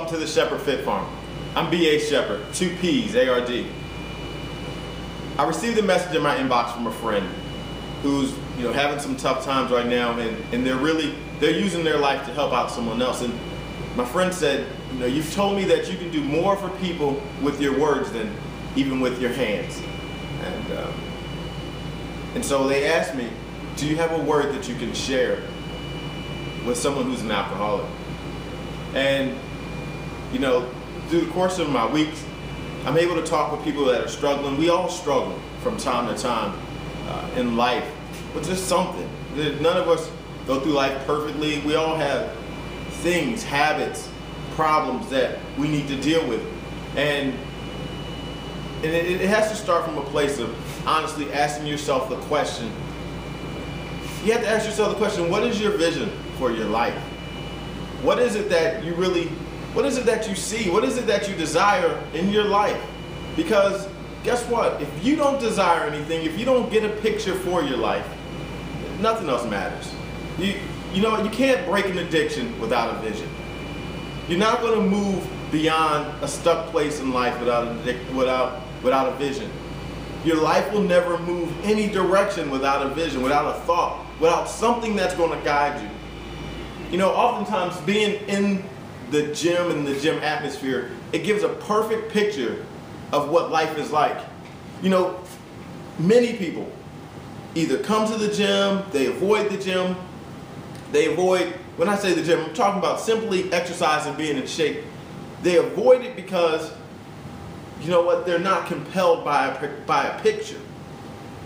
welcome to the Sheppard Fit Farm. I'm B.A. Sheppard, 2 P's, A-R-D. I received a message in my inbox from a friend who's having some tough times right now, and they're using their life to help out someone else. And my friend said, you've told me that you can do more for people with your words than even with your hands. And so they asked me, do you have a word that you can share with someone who's an alcoholic? And through the course of my weeks, I'm able to talk with people that are struggling. We all struggle from time to time in life, but just something. None of us go through life perfectly. We all have things, habits, problems that we need to deal with. And it has to start from a place of honestly asking yourself the question. You have to ask yourself the question, what is your vision for your life? What is it that you see? What is it that you desire in your life? Because guess what? If you don't desire anything, if you don't get a picture for your life, nothing else matters. You know what? You can't break an addiction without a vision. You're not going to move beyond a stuck place in life without a vision. Your life will never move any direction without a vision, without a thought, without something that's going to guide you. Oftentimes being in the gym and the gym atmosphere, it gives a perfect picture of what life is like. Many people either come to the gym, they avoid the gym, when I say the gym, I'm talking about simply exercising, being in shape. They avoid it because, they're not compelled by a picture.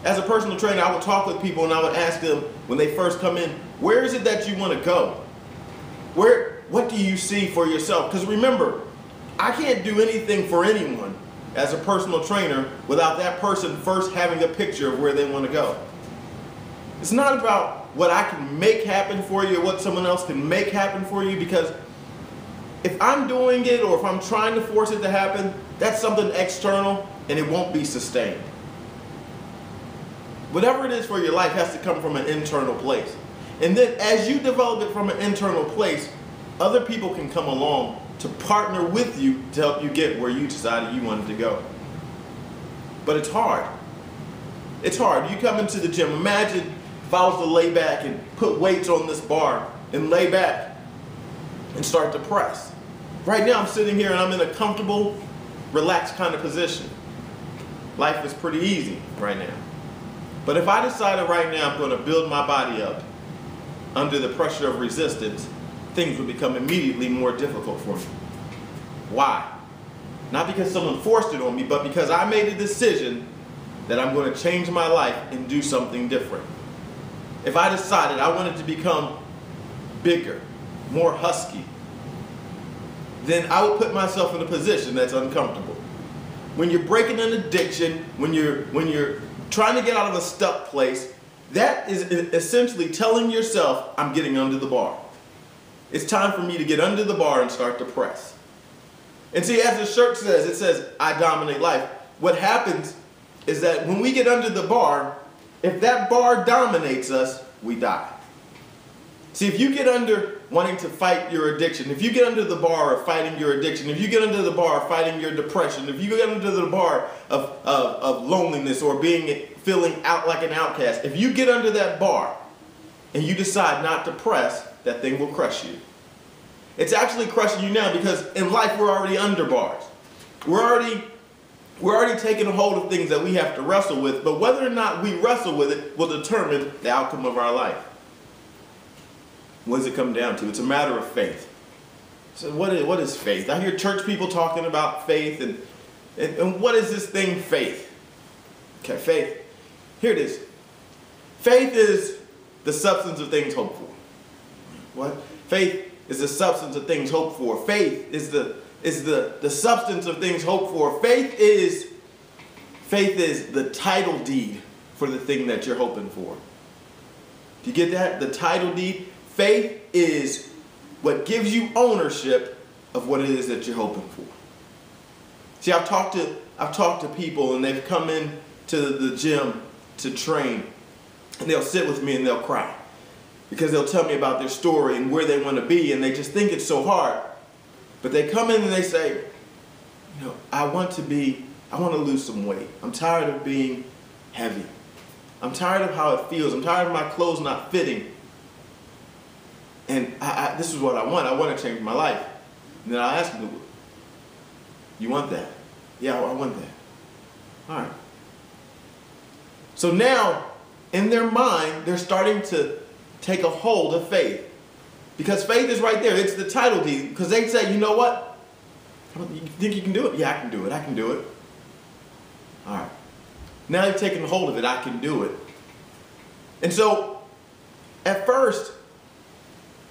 As a personal trainer, I would talk with people and I would ask them when they first come in, where is it that you want to go? What do you see for yourself? Because remember, I can't do anything for anyone as a personal trainer without that person first having a picture of where they want to go. It's not about what I can make happen for you or what someone else can make happen for you, because if I'm doing it or if I'm trying to force it to happen, that's something external and it won't be sustained. Whatever it is for your life has to come from an internal place. And then as you develop it from an internal place, other people can come along to partner with you to help you get where you decided you wanted to go. But it's hard. It's hard. You come into the gym. Imagine if I was to lay back and put weights on this bar and lay back and start to press. Right now I'm sitting here and I'm in a comfortable, relaxed kind of position. Life is pretty easy right now. But if I decided right now I'm going to build my body up under the pressure of resistance, things would become immediately more difficult for me. Why? Not because someone forced it on me, but because I made a decision that I'm going to change my life and do something different. If I decided I wanted to become bigger, more husky, then I would put myself in a position that's uncomfortable. When you're breaking an addiction, when you're trying to get out of a stuck place, that is essentially telling yourself, I'm getting under the bar. It's time for me to get under the bar and start to press. And see, as the shirt says, it says, I dominate life. What happens is that when we get under the bar, if that bar dominates us, we die. See, if you get under wanting to fight your addiction, if you get under the bar of fighting your addiction, if you get under the bar of fighting your depression, if you get under the bar of loneliness or feeling out like an outcast, if you get under that bar and you decide not to press, that thing will crush you. It's actually crushing you now because in life we're already under bars. We're already taking a hold of things that we have to wrestle with, but whether or not we wrestle with it will determine the outcome of our life. What does it come down to? It's a matter of faith. So what is faith? I hear church people talking about faith and what is this thing, faith? Okay, faith. Here it is. Faith is the substance of things hoped for. What? Faith is the substance of things hoped for. Faith is the substance of things hoped for. Faith is the title deed for the thing that you're hoping for. Do you get that? The title deed. Faith is what gives you ownership of what it is that you're hoping for. See, I've talked to people and they've come in to the gym to train, and they'll sit with me and they'll cry because they'll tell me about their story and where they want to be, and they just think it's so hard. But they come in and they say, I want to lose some weight. I'm tired of being heavy. I'm tired of how it feels. I'm tired of my clothes not fitting. And this is what I want. I want to change my life. And then I ask them, you want that? Yeah, I want that. All right. So now, in their mind, they're starting to take a hold of faith. Because faith is right there. It's the title deed. Because they say, you know what? You think you can do it? Yeah, I can do it. I can do it. All right. Now you've taken hold of it. I can do it. And so, at first,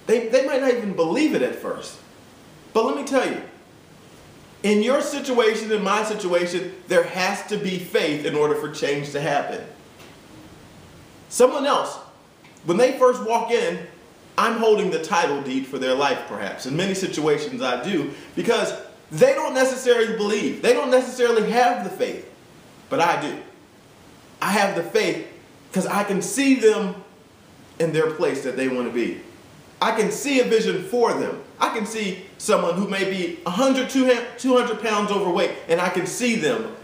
they might not even believe it at first. But let me tell you, in your situation, in my situation, there has to be faith in order for change to happen. Someone else, when they first walk in, I'm holding the title deed for their life, perhaps. In many situations I do, because they don't necessarily believe. They don't necessarily have the faith, but I do. I have the faith because I can see them in their place that they want to be. I can see a vision for them. I can see someone who may be 100, 200 pounds overweight, and I can see them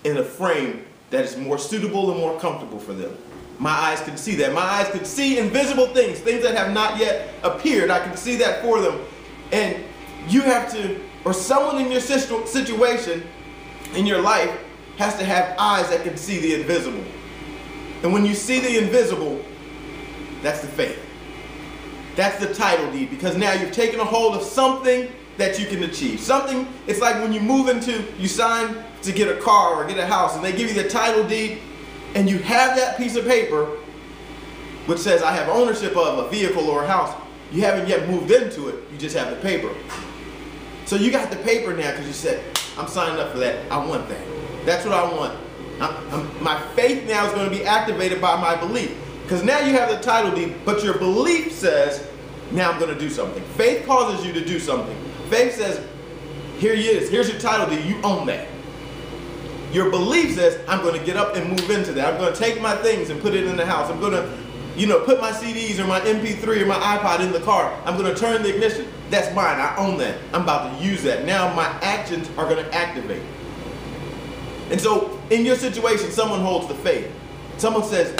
in a frame that is more suitable and more comfortable for them. My eyes can see that. My eyes can see invisible things, things that have not yet appeared. I can see that for them. And you have to, or someone in your situation, in your life, has to have eyes that can see the invisible. And when you see the invisible, that's the faith. That's the title deed, because now you've taken a hold of something that you can achieve. Something, it's like when you sign to get a car or get a house, and they give you the title deed, and you have that piece of paper which says, I have ownership of a vehicle or a house. You haven't yet moved into it, you just have the paper. So you got the paper now because you said, I'm signing up for that, I want that. That's what I want. My faith now is going to be activated by my belief. Because now you have the title deed, but your belief says, now I'm going to do something. Faith causes you to do something. Faith says, here it is, here's your title deed, you own that. Your belief says, I'm going to get up and move into that. I'm going to take my things and put it in the house. I'm going to, put my CDs or my MP3 or my iPod in the car. I'm going to turn the ignition. That's mine, I own that. I'm about to use that. Now my actions are going to activate. And so, in your situation, someone holds the faith. Someone says,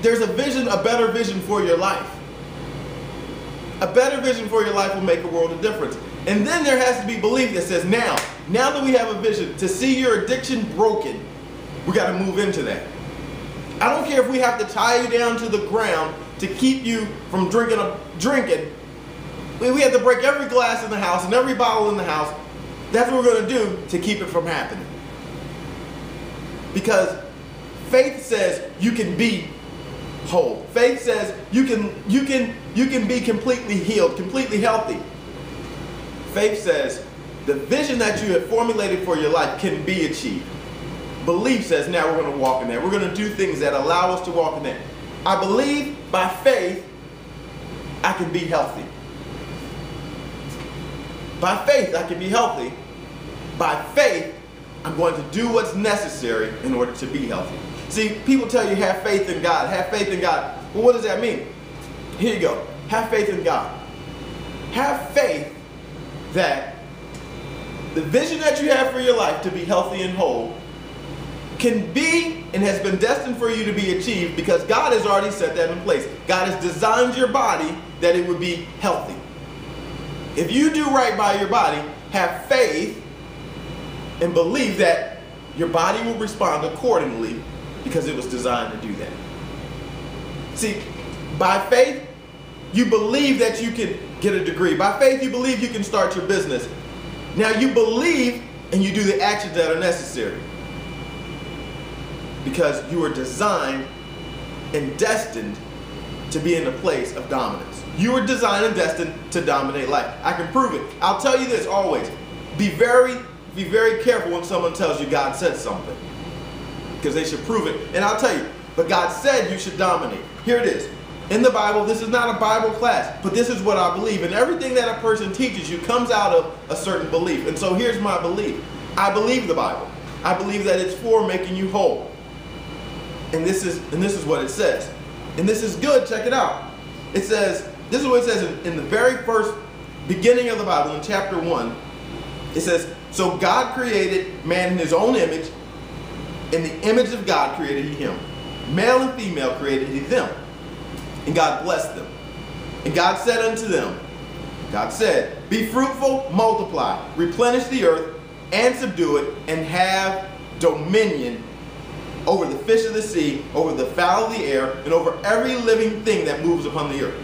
there's a vision, a better vision for your life. A better vision for your life will make a world of difference. And then there has to be belief that says, now that we have a vision, to see your addiction broken, we got to move into that. I don't care if we have to tie you down to the ground to keep you from drinking. We have to break every glass in the house and every bottle in the house. That's what we're going to do to keep it from happening. Because faith says you can be whole. Faith says you can be completely healed, completely healthy. Faith says the vision that you have formulated for your life can be achieved. Belief says now we're going to walk in that. We're going to do things that allow us to walk in that. I believe by faith I can be healthy. By faith I can be healthy. By faith I'm going to do what's necessary in order to be healthy. See, people tell you have faith in God, have faith in God. Well, what does that mean? Here you go. Have faith in God. Have faith that the vision that you have for your life to be healthy and whole can be and has been destined for you to be achieved because God has already set that in place. God has designed your body that it would be healthy. If you do right by your body, have faith and believe that your body will respond accordingly because it was designed to do that. See, by faith, you believe that you can get a degree. By faith, you believe you can start your business. Now you believe and you do the actions that are necessary because you were designed and destined to be in a place of dominance. You were designed and destined to dominate life. I can prove it. I'll tell you this always. Be very careful when someone tells you God said something, because they should prove it. And I'll tell you, but God said you should dominate. Here it is. In the Bible, this is not a Bible class, but this is what I believe. And everything that a person teaches you comes out of a certain belief. And so here's my belief. I believe the Bible. I believe that it's for making you whole. And this is what it says. And this is good. Check it out. It says, this is what it says in the very first beginning of the Bible, in chapter 1, it says, so God created man in his own image. In the image of God created he him. Male and female created he them. And God blessed them. And God said unto them, God said, be fruitful, multiply, replenish the earth, and subdue it, and have dominion over the fish of the sea, over the fowl of the air, and over every living thing that moves upon the earth.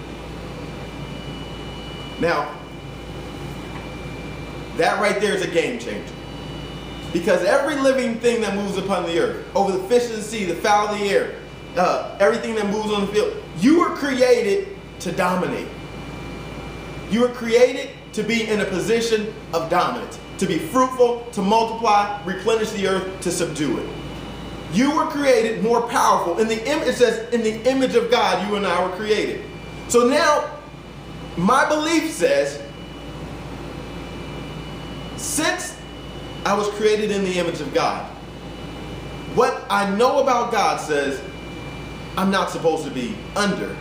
Now, that right there is a game changer. Because every living thing that moves upon the earth, over the fish of the sea, the fowl of the air, everything that moves on the field, you were created to dominate. You were created to be in a position of dominance, to be fruitful, to multiply, replenish the earth, to subdue it. You were created more powerful. It says, in the image of God, you and I were created. So now, my belief says, since I was created in the image of God, what I know about God says, I'm not supposed to be under.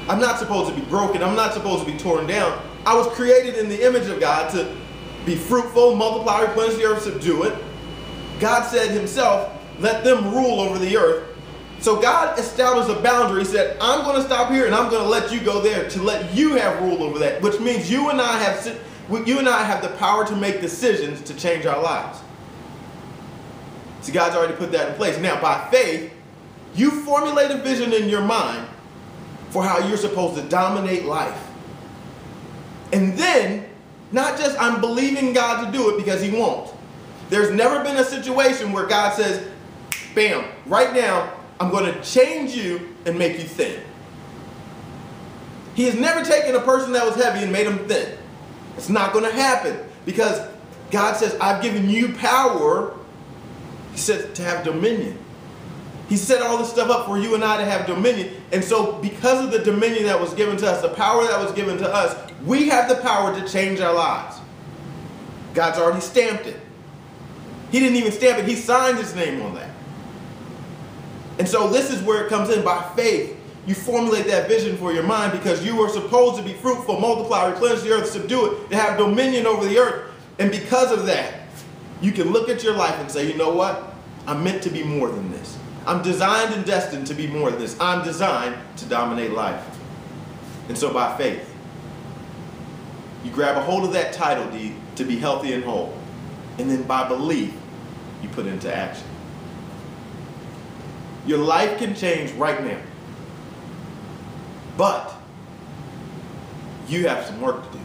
I'm not supposed to be broken. I'm not supposed to be torn down. I was created in the image of God to be fruitful, multiply, replenish the earth, subdue it. God said himself, let them rule over the earth. So God established a boundary. He said, I'm going to stop here and I'm going to let you go there, to let you have rule over that, which means you and I have the power to make decisions to change our lives. See, God's already put that in place. Now, by faith, you formulate a vision in your mind for how you're supposed to dominate life. And then, not just I'm believing God to do it because he won't. There's never been a situation where God says, bam, right now, I'm going to change you and make you thin. He has never taken a person that was heavy and made him thin. It's not going to happen because God says, I've given you power, he said, to have dominion. He set all this stuff up for you and I to have dominion. And so because of the dominion that was given to us, the power that was given to us, we have the power to change our lives. God's already stamped it. He didn't even stamp it. He signed his name on that. And so this is where it comes in. By faith, you formulate that vision for your mind because you were supposed to be fruitful, multiply, replenish the earth, subdue it, to have dominion over the earth. And because of that, you can look at your life and say, you know what? I'm meant to be more than this. I'm designed and destined to be more than this. I'm designed to dominate life. And so by faith, you grab a hold of that title deed to be healthy and whole. And then by belief, you put it into action. Your life can change right now. But you have some work to do.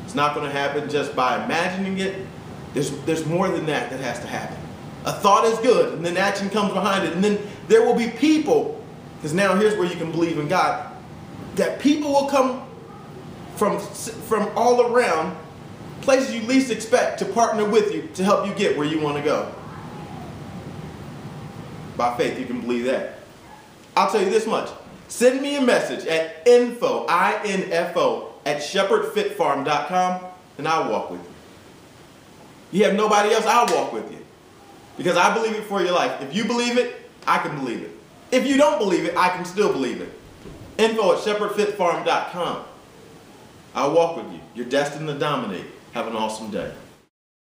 It's not going to happen just by imagining it. There's more than that has to happen. A thought is good, and then action comes behind it. And then there will be people, because now here's where you can believe in God, that people will come from all around, places you least expect, to partner with you to help you get where you want to go. By faith, you can believe that. I'll tell you this much. Send me a message at info, I-N-F-O, at shepherdfitfarm.com, and I'll walk with you. You have nobody else, I'll walk with you. Because I believe it for your life. If you believe it, I can believe it. If you don't believe it, I can still believe it. Info at shepherdfitfarm.com. I'll walk with you. You're destined to dominate. Have an awesome day.